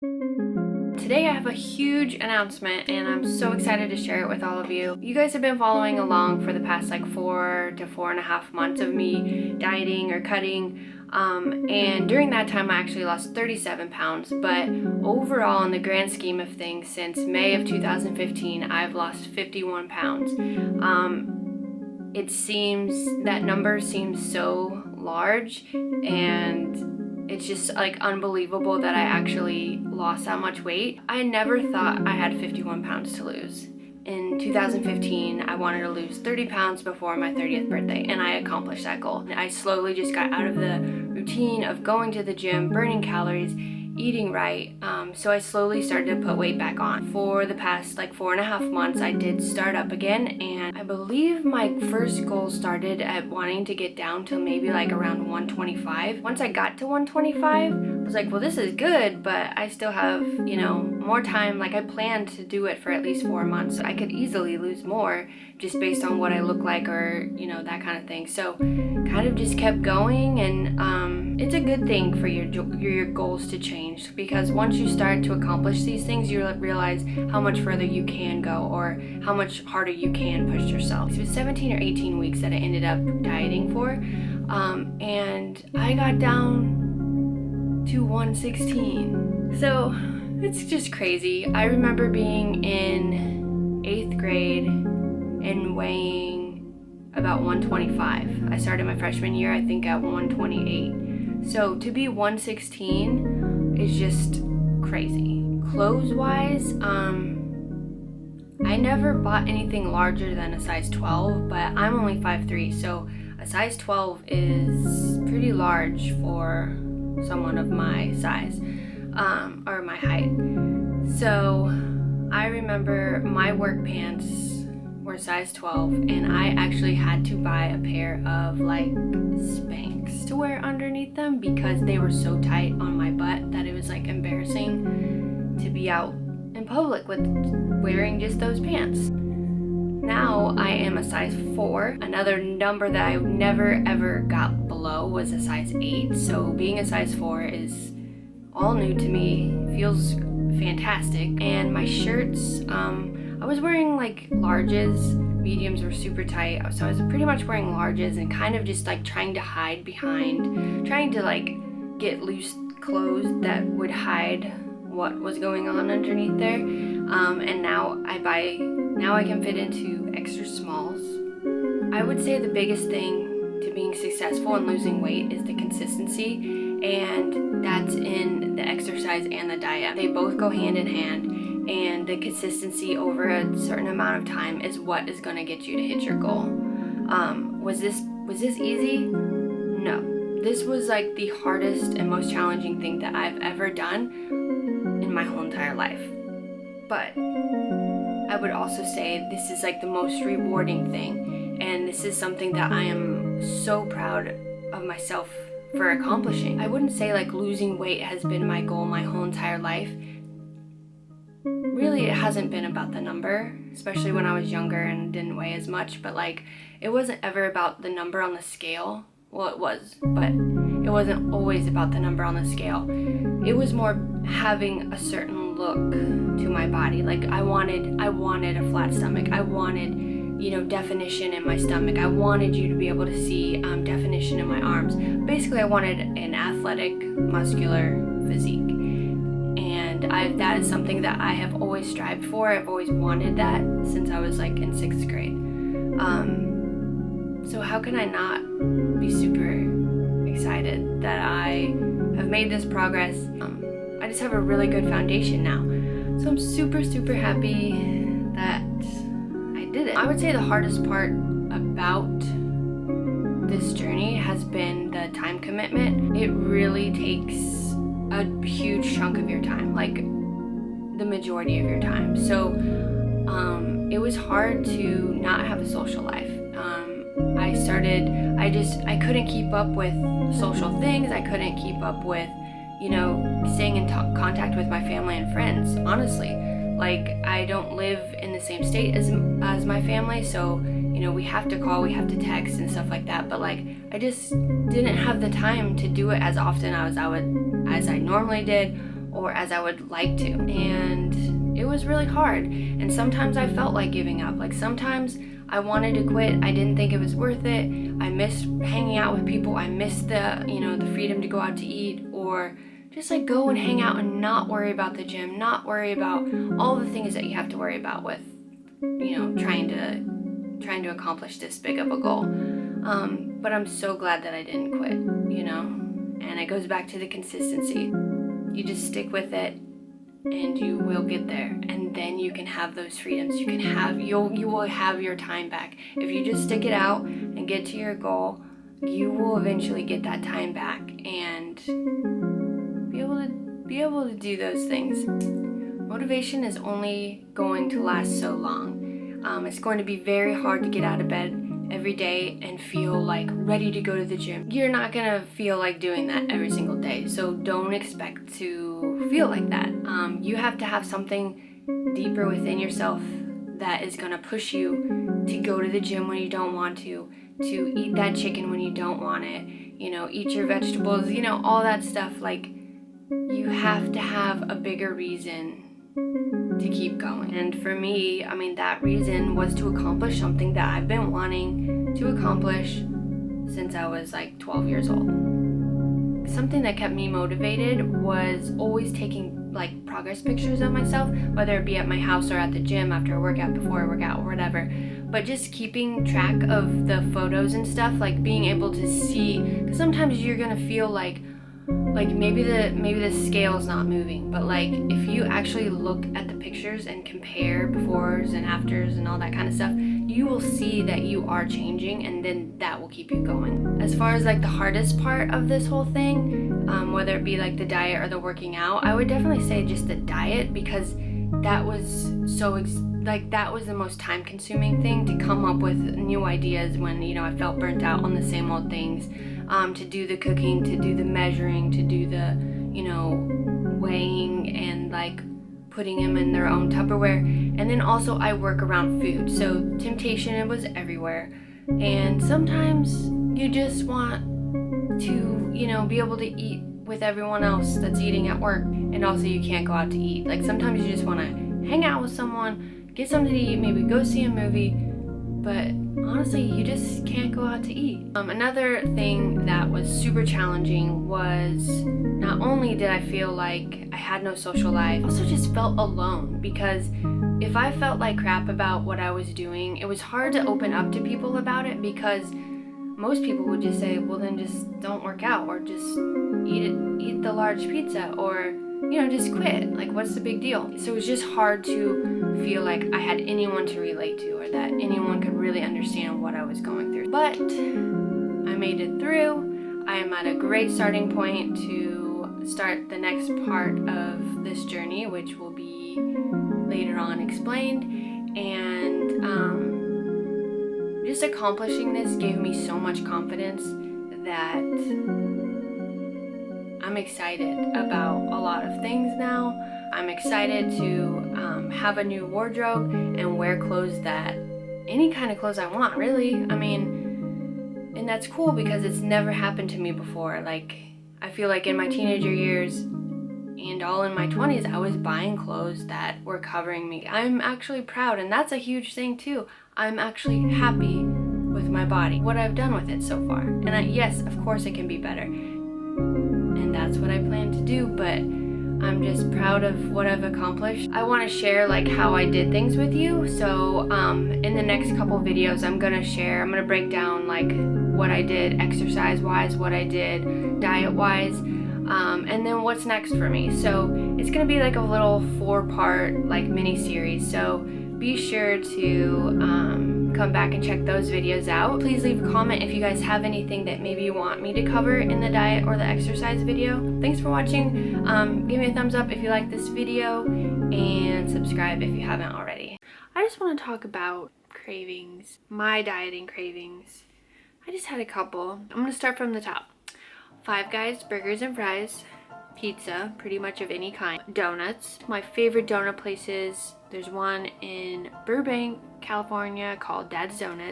Today I have a huge announcement and I'm so excited to share it with all of you. You guys have been following along for the past 4 to 4.5 months of me dieting or cutting, and during that time I actually lost 37 pounds, but overall in the grand scheme of things, since May of 2015 I've lost 51 pounds. It seems, that number seems so large, and it's just unbelievable that I actually lost that much weight. I never thought I had 51 pounds to lose. In 2015, I wanted to lose 30 pounds before my 30th birthday, and I accomplished that goal. I slowly just got out of the routine of going to the gym, burning calories, eating right, so I slowly started to put weight back on. For the past 4.5 months, I did start up again, and I believe my first goal started at wanting to get down to maybe around 125. Once I got to 125, I was like, well, this is good, but I still have, more time. I planned to do it for at least 4 months. So I could easily lose more just based on what I look like, or, that kind of thing. So kind of just kept going, and it's a good thing for your goals to change, because once you start to accomplish these things, you realize how much further you can go, or how much harder you can push yourself. It was 17 or 18 weeks that I ended up dieting for, and I got down to 116. So it's just crazy. I remember being in 8th grade and weighing about 125. I started my freshman year, I think, at 128. So to be 116 is just crazy. Clothes-wise, I never bought anything larger than a size 12, but I'm only 5'3", so a size 12 is pretty large for someone of my size, or my height. So I remember my work pants were size 12, and I actually had to buy a pair of Spanx to wear underneath them because they were so tight on my butt that it was embarrassing to be out in public with wearing just those pants. Now I am a size 4. Another number that I never ever got below was a size 8. So being a size 4 is all new to me, feels fantastic. And my shirts, I was wearing larges, mediums were super tight, so I was pretty much wearing larges and kind of just trying to hide behind, trying to get loose clothes that would hide what was going on underneath there. And now I can fit into extra smalls. I would say the biggest thing to being successful in losing weight is the consistency, and that's in the exercise and the diet. They both go hand in hand, and the consistency over a certain amount of time is what is going to get you to hit your goal. Was this easy? No. This was the hardest and most challenging thing that I've ever done in my whole entire life. But I would also say this is the most rewarding thing, and this is something that I am so proud of myself for accomplishing. I wouldn't say losing weight has been my goal my whole entire life. Really, it hasn't been about the number, especially when I was younger and didn't weigh as much, but it wasn't ever about the number on the scale. Well, it was, but it wasn't always about the number on the scale. It was more having a certain look to my body. I wanted a flat stomach. I wanted, definition in my stomach. I wanted you to be able to see definition in my arms. Basically, I wanted an athletic, muscular physique. And that is something that I have always strived for. I've always wanted that since I was in 6th grade. So how can I not be super excited that I have made this progress? I just have a really good foundation now. So I'm super, super happy that I did it. I would say the hardest part about this journey has been the time commitment. It really takes a huge chunk of your time, the majority of your time. So it was hard to not have a social life. I couldn't keep up with social things. I couldn't keep up with, staying in contact with my family and friends, honestly. I don't live in the same state as my family, so, we have to call, we have to text and stuff like that, but I just didn't have the time to do it as often as I normally did, or as I would like to. And it was really hard. And sometimes I felt like giving up. Like sometimes I wanted to quit. I didn't think it was worth it. I missed hanging out with people. I missed the, the freedom to go out to eat, or just like go and hang out and not worry about the gym, not worry about all the things that you have to worry about with, trying to accomplish this big of a goal. But I'm so glad that I didn't quit, and it goes back to the consistency. You just stick with it and you will get there, and then you can have those freedoms. You will have your time back. If you just stick it out and get to your goal, you will eventually get that time back and be able to do those things. Motivation is only going to last so long. It's going to be very hard to get out of bed every day and feel like ready to go to the gym. You're not gonna feel like doing that every single day, so don't expect to feel like that. You have to have something deeper within yourself that is gonna push you to go to the gym when you don't want to eat that chicken when you don't want it, eat your vegetables, all that stuff. Like, you have to have a bigger reason to keep going. And for me, that reason was to accomplish something that I've been wanting to accomplish since I was like 12 years old. Something that kept me motivated was always taking like progress pictures of myself, whether it be at my house or at the gym after a workout, before a workout, or whatever. But just keeping track of the photos and stuff, like being able to see, because sometimes you're gonna feel like maybe the scale's not moving, but like if you actually look at the pictures and compare befores and afters and all that kind of stuff, you will see that you are changing, and then that will keep you going. As far as like the hardest part of this whole thing, whether it be like the diet or the working out, I would definitely say just the diet, because that was that was the most time consuming thing, to come up with new ideas when I felt burnt out on the same old things. To do the cooking, to do the measuring, to do the weighing and like putting them in their own Tupperware. And then also I work around food, so temptation, it was everywhere. And sometimes you just want to be able to eat with everyone else that's eating at work, and also you can't go out to eat. Like sometimes you just want to hang out with someone, get something to eat, maybe go see a movie, but honestly, you just can't go out to eat. Another thing that was super challenging was, not only did I feel like I had no social life, I also just felt alone, because if I felt like crap about what I was doing, it was hard to open up to people about it, because most people would just say, well then just don't work out, or just eat the large pizza, or just quit. Like, what's the big deal? So it was just hard to feel like I had anyone to relate to, or that anyone could really understand what I was going through. But I made it through. I am at a great starting point to start the next part of this journey, which will be later on explained. And just accomplishing this gave me so much confidence that I'm excited about a lot of things now. I'm excited to have a new wardrobe and wear clothes any kind of clothes I want, really. And that's cool, because it's never happened to me before. Like, I feel like in my teenager years and all in my 20s, I was buying clothes that were covering me. I'm actually proud, and that's a huge thing too. I'm actually happy with my body, what I've done with it so far. And yes, of course it can be better. And that's what I plan to do, but I'm just proud of what I've accomplished. I want to share like how I did things with you. So in the next couple videos, I'm gonna break down like what I did exercise wise, what I did diet wise, and then what's next for me. So it's gonna be like a little 4-part like mini series. So be sure to come back and check those videos out. Please leave a comment if you guys have anything that maybe you want me to cover in the diet or the exercise video. Thanks for watching. Give me a thumbs up if you like this video, and subscribe if you haven't already. I just want to talk about cravings, my dieting cravings. I just had a couple. I'm gonna start from the top. Five Guys burgers and fries, pizza, pretty much of any kind, donuts. My favorite donut places, there's one in Burbank, California called Dad's Donuts.